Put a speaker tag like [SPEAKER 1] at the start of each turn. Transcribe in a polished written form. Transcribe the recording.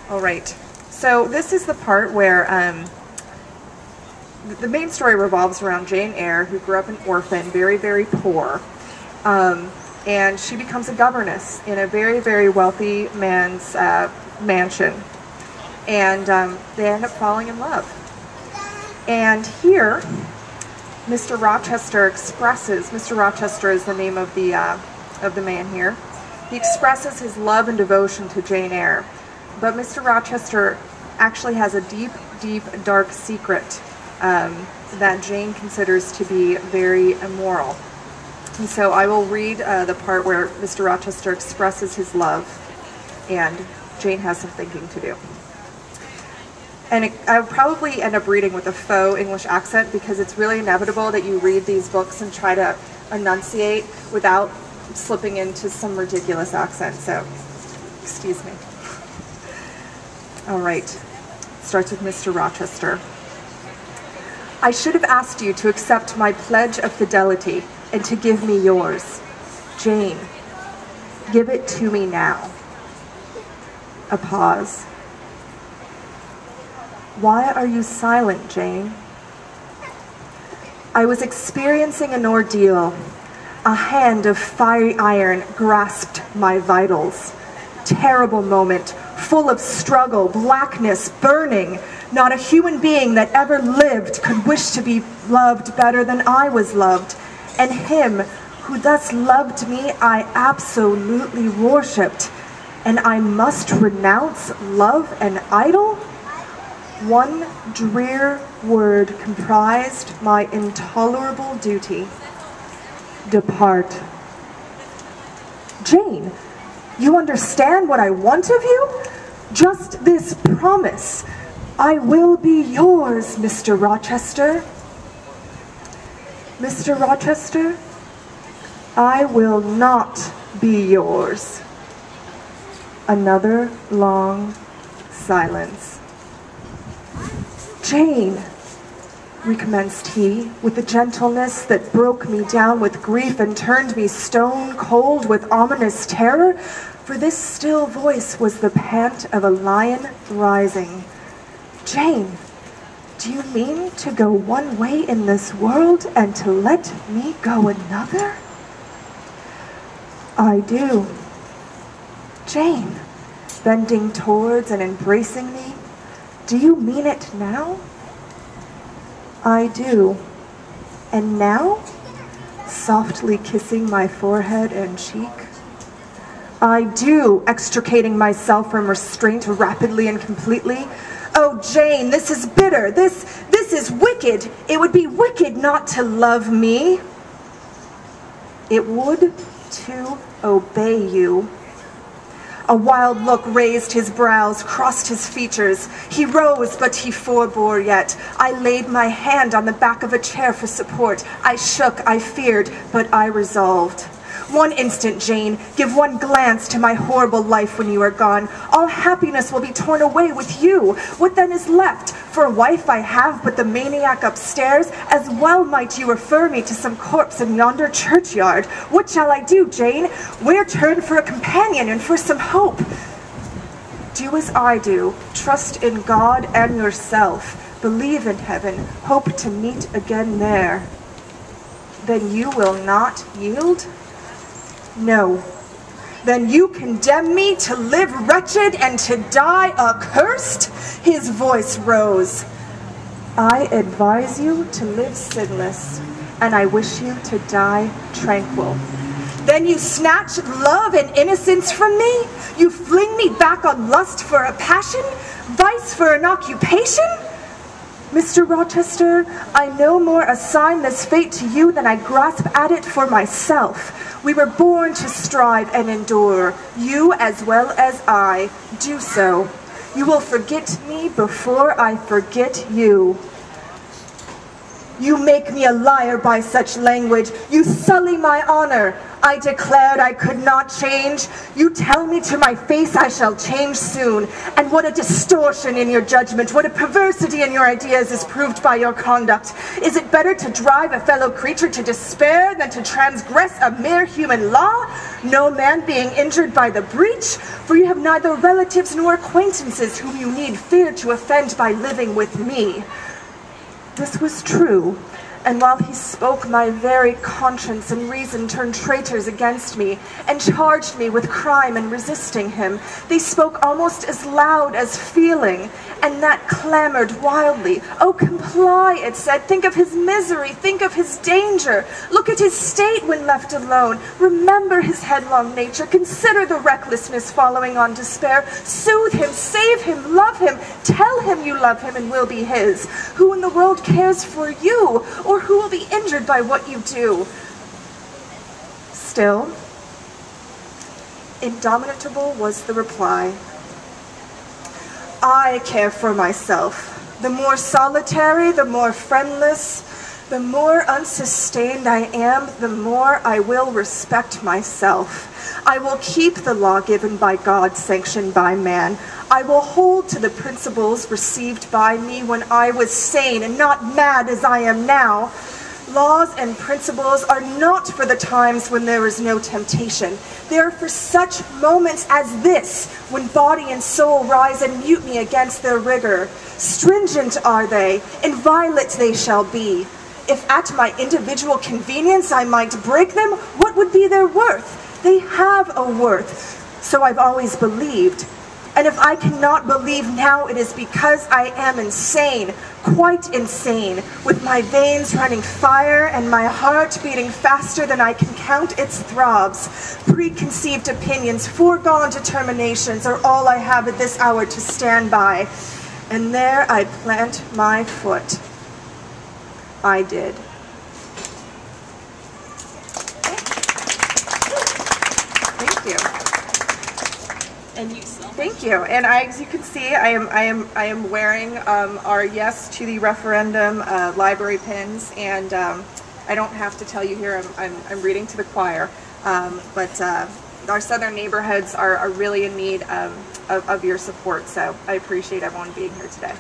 [SPEAKER 1] All right. So this is the part where the main story revolves around Jane Eyre, who grew up an orphan, very, very poor. And she becomes a governess in a very, very wealthy man's mansion. And they end up falling in love. And here, Mr. Rochester is the name of the man here. He expresses his love and devotion to Jane Eyre. But Mr. Rochester actually has a deep, deep, dark secret that Jane considers to be very immoral. And so I will read the part where Mr. Rochester expresses his love, and Jane has some thinking to do. And I would probably end up reading with a faux English accent, because it's really inevitable that you read these books and try to enunciate without slipping into some ridiculous accent. So, excuse me. All right. Starts with Mr. Rochester. I should have asked you to accept my pledge of fidelity and to give me yours. Jane, give it to me now. A pause. Why are you silent, Jane? I was experiencing an ordeal. A hand of fiery iron grasped my vitals. Terrible moment, full of struggle, blackness, burning. Not a human being that ever lived could wish to be loved better than I was loved. And him who thus loved me, I absolutely worshipped. And I must renounce love and idol? One drear word comprised my intolerable duty. Depart. Jane, you understand what I want of you? Just this promise. I will be yours, Mr. Rochester. Mr. Rochester, I will not be yours. Another long silence. Jane, recommenced he, with a gentleness that broke me down with grief and turned me stone cold with ominous terror, for this still voice was the pant of a lion rising. Jane, do you mean to go one way in this world and to let me go another? I do. Jane, bending towards and embracing me, do you mean it now? I do. And now? Softly kissing my forehead and cheek. I do, extricating myself from restraint rapidly and completely. Oh, Jane, this is bitter. This is wicked. It would be wicked not to love me. It would to obey you. A wild look raised his brows, crossed his features. He rose, but he forebore yet. I laid my hand on the back of a chair for support. I shook, I feared, but I resolved. One instant, Jane, give one glance to my horrible life when you are gone. All happiness will be torn away with you. What then is left? For a wife I have but the maniac upstairs. As well might you refer me to some corpse in yonder churchyard. What shall I do, Jane? Where turn for a companion and for some hope? Do as I do. Trust in God and yourself. Believe in heaven. Hope to meet again there. Then you will not yield? No. Then you condemn me to live wretched and to die accursed? His voice rose. I advise you to live sinless, and I wish you to die tranquil. Then you snatch love and innocence from me? You fling me back on lust for a passion? Vice for an occupation? Mr. Rochester, I no more assign this fate to you than I grasp at it for myself. We were born to strive and endure. You as well as I. Do so. You will forget me before I forget you. You make me a liar by such language. You sully my honor. I declared I could not change. You tell me to my face I shall change soon. And what a distortion in your judgment, what a perversity in your ideas is proved by your conduct. Is it better to drive a fellow creature to despair than to transgress a mere human law? No man being injured by the breach, for you have neither relatives nor acquaintances whom you need fear to offend by living with me. This was true, and while he spoke, my very conscience and reason turned traitors against me, and charged me with crime in resisting him. They spoke almost as loud as feeling, and that clamored wildly. Oh, comply, it said. Think of his misery, think of his danger. Look at his state when left alone. Remember his headlong nature. Consider the recklessness following on despair. Soothe him, save him, love him. Tell him you love him and will be his. Who in the world cares for you, or who will be injured by what you do? Still, indomitable was the reply. I care for myself. The more solitary, the more friendless, the more unsustained I am, the more I will respect myself. I will keep the law given by God, sanctioned by man. I will hold to the principles received by me when I was sane and not mad as I am now. Laws and principles are not for the times when there is no temptation. They are for such moments as this, when body and soul rise in mutiny against their rigor. Stringent are they, inviolate they shall be. If at my individual convenience I might break them, what would be their worth? They have a worth, so I've always believed. And if I cannot believe now, it is because I am insane, quite insane, with my veins running fire and my heart beating faster than I can count its throbs. Preconceived opinions, foregone determinations are all I have at this hour to stand by. And there I plant my foot. I did. Thank you.
[SPEAKER 2] And you so much.
[SPEAKER 1] Thank you. And as you can see, I am wearing our Yes to the Referendum library pins, and I don't have to tell you here. I'm reading to the choir, but our southern neighborhoods are really in need of your support. So I appreciate everyone being here today.